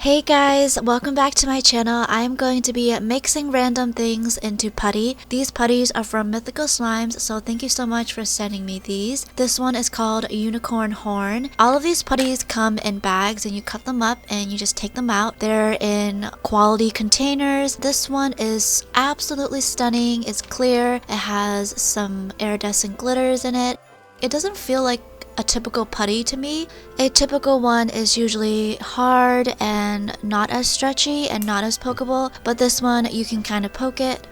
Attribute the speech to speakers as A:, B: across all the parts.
A: Hey guys, welcome back to my channel. I'm going to be mixing random things into putty. These putties are from Mythical Slymes, so thank you so much for sending me these. This one is called Unicorn Horn. All of these putties come in bags and you cut them up and you just take them out. They're in quality containers. This one is absolutely stunning. It's clear. It has some iridescent glitters in it. It doesn't feel like a typical putty to me. A typical one is usually hard and not as stretchy and not as pokeable, but this one you can kind of poke it.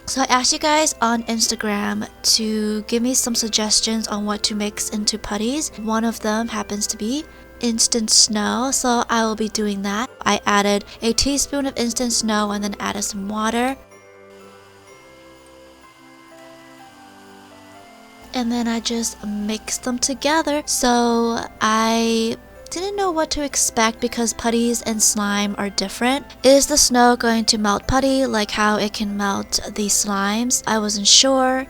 A: So I asked you guys on Instagram to give me some suggestions on what to mix into putties. One of them happens to be instant snow, so I will be doing that. I added a teaspoon of instant snow and then added some water. And then I just mixed them together. So I didn't know what to expect because putties and slime are different. Is the snow going to melt putty like how it can melt the slimes? I wasn't sure.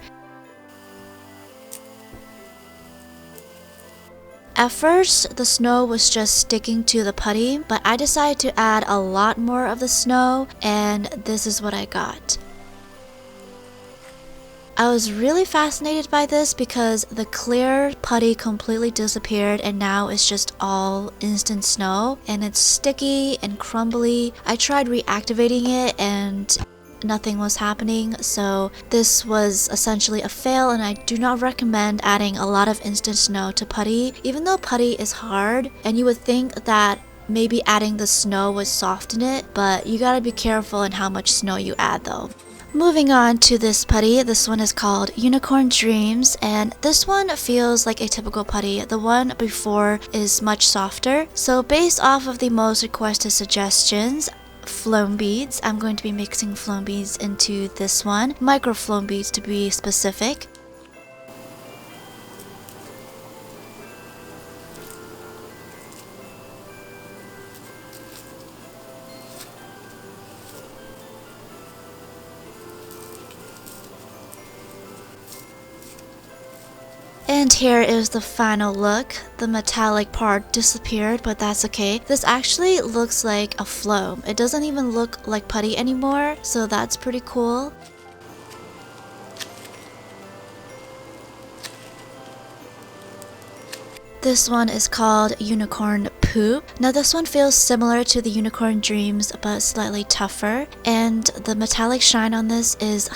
A: At first, the snow was just sticking to the putty, but I decided to add a lot more of the snow, and this is what I got. I was really fascinated by this because the clear putty completely disappeared and now it's just all instant snow and it's sticky and crumbly. I tried reactivating it and nothing was happening, so this was essentially a fail, and I do not recommend adding a lot of instant snow to putty. Even though putty is hard and you would think that maybe adding the snow would soften it, but you gotta be careful in how much snow you add though. Moving on to this putty, this one is called Unicorn Dreams, and this one feels like a typical putty. The one before is much softer. So based off of the most requested suggestions, floam beads, I'm going to be mixing floam beads into this one, micro floam beads to be specific. And here is the final look. The metallic part disappeared, but that's okay. This actually looks like a floam. It doesn't even look like putty anymore, so that's pretty cool. This one is called Unicorn Poop. Now this one feels similar to the Unicorn Dreams, but slightly tougher. And the metallic shine on this is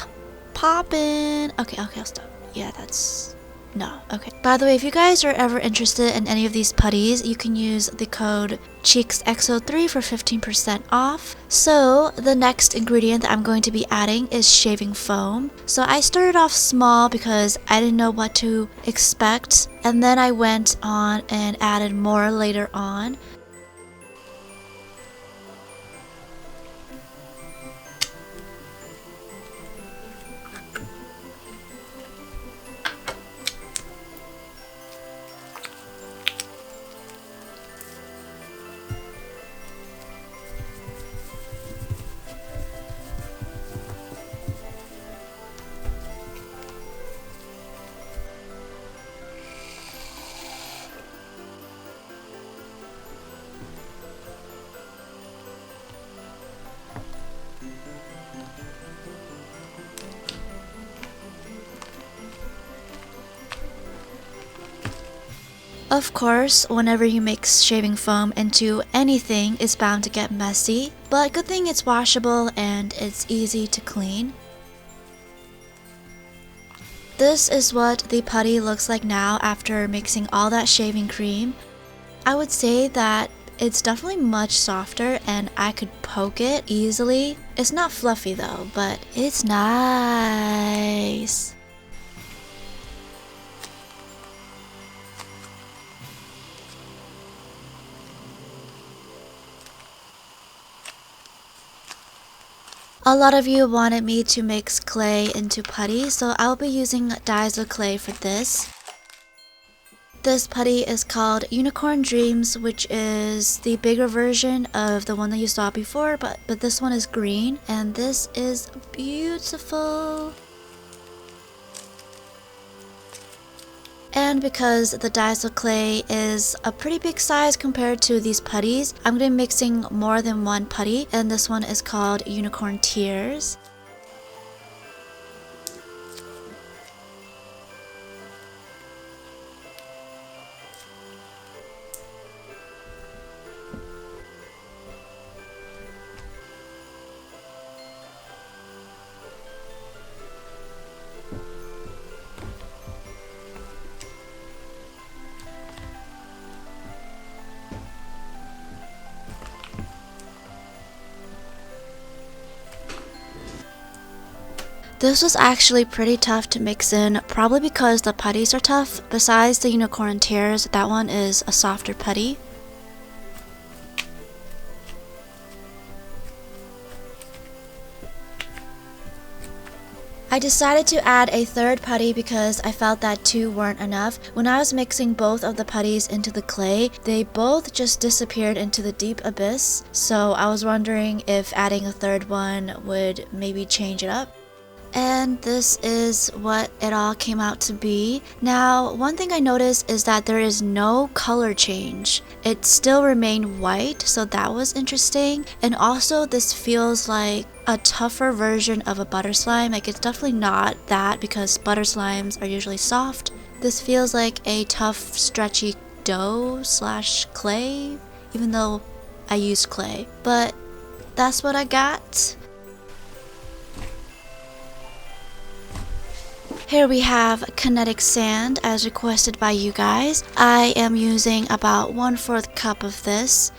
A: poppin'. Okay, I'll stop. Yeah, that's... No, okay. By the way, if you guys are ever interested in any of these putties, you can use the code CHEEKSXO3 for 15% off. So the next ingredient that I'm going to be adding is shaving foam. So I started off small because I didn't know what to expect, and then I went on and added more later on. Of course, whenever you mix shaving foam into anything, it's bound to get messy, but good thing it's washable and it's easy to clean. This is what the putty looks like now after mixing all that shaving cream. I would say that it's definitely much softer and I could poke it easily. It's not fluffy though, but it's nice. A lot of you wanted me to mix clay into putty, so I'll be using Daiso clay for this. This putty is called Unicorn Dreams, which is the bigger version of the one that you saw before, but this one is green, and this is beautiful. And because the Daiso clay is a pretty big size compared to these putties, I'm going to be mixing more than one putty, and this one is called Unicorn Tears. This was actually pretty tough to mix in, probably because the putties are tough. Besides the Unicorn Tears, that one is a softer putty. I decided to add a third putty because I felt that two weren't enough. When I was mixing both of the putties into the clay, they both just disappeared into the deep abyss. So I was wondering if adding a third one would maybe change it up. And this is what it all came out to be. Now, one thing I noticed is that there is no color change. It still remained white, so that was interesting. And also, this feels like a tougher version of a butter slime. Like, it's definitely not that because butter slimes are usually soft. This feels like a tough, stretchy dough slash clay, even though I used clay. But that's what I got. Here we have Kinetic sand as requested by you guys. I am using about 1/4 cup of this.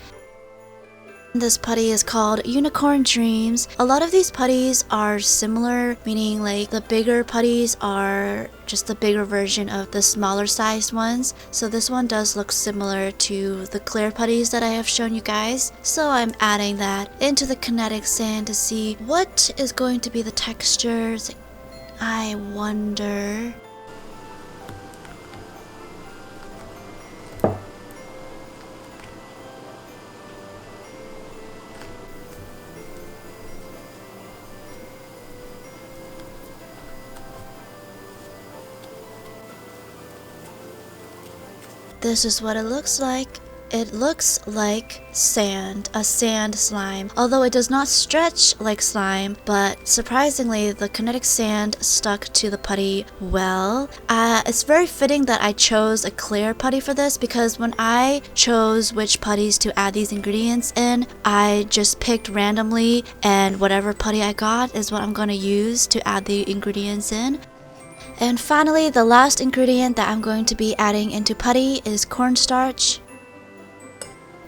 A: This putty is called Unicorn Dreams. A lot of these putties are similar, meaning like the bigger putties are just the bigger version of the smaller sized ones. So this one does look similar to the clear putties that I have shown you guys. So I'm adding that into the Kinetic sand to see what is going to be the textures. I wonder. This is what it looks like. It looks like sand, a sand slime, although it does not stretch like slime, but surprisingly the Kinetic sand stuck to the putty well. It's very fitting that I chose a clear putty for this because when I chose which putties to add these ingredients in, I just picked randomly and whatever putty I got is what I'm going to use to add the ingredients in. And finally, the last ingredient that I'm going to be adding into putty is cornstarch.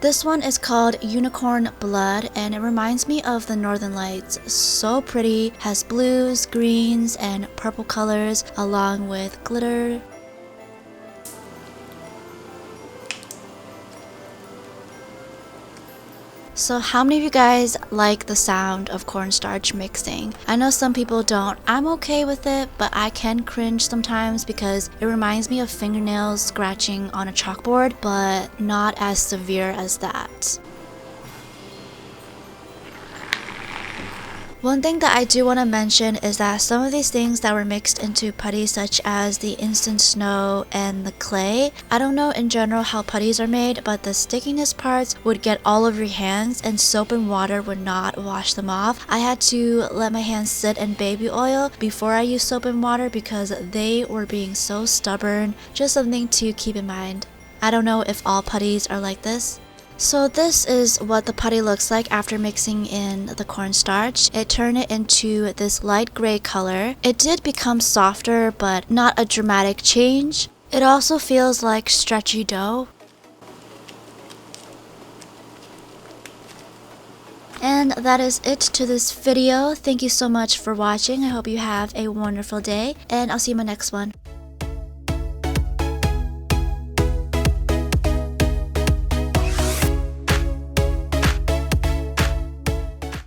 A: This one is called Unicorn Blood and it reminds me of the Northern Lights. So pretty, has blues, greens, and purple colors along with glitter. So how many of you guys like the sound of cornstarch mixing? I know some people don't. I'm okay with it, but I can cringe sometimes because it reminds me of fingernails scratching on a chalkboard, but not as severe as that. One thing that I do want to mention is that some of these things that were mixed into putty, such as the instant snow and the clay, I don't know in general how putties are made, but the stickiness parts would get all over your hands and soap and water would not wash them off. I had to let my hands sit in baby oil before I used soap and water because they were being so stubborn. Just something to keep in mind. I don't know if all putties are like this. So this is what the putty looks like after mixing in the cornstarch. It turned it into this light gray color. It did become softer, but not a dramatic change. It also feels like stretchy dough. And that is it to this video. Thank you so much for watching. I hope you have a wonderful day, and I'll see you in my next one.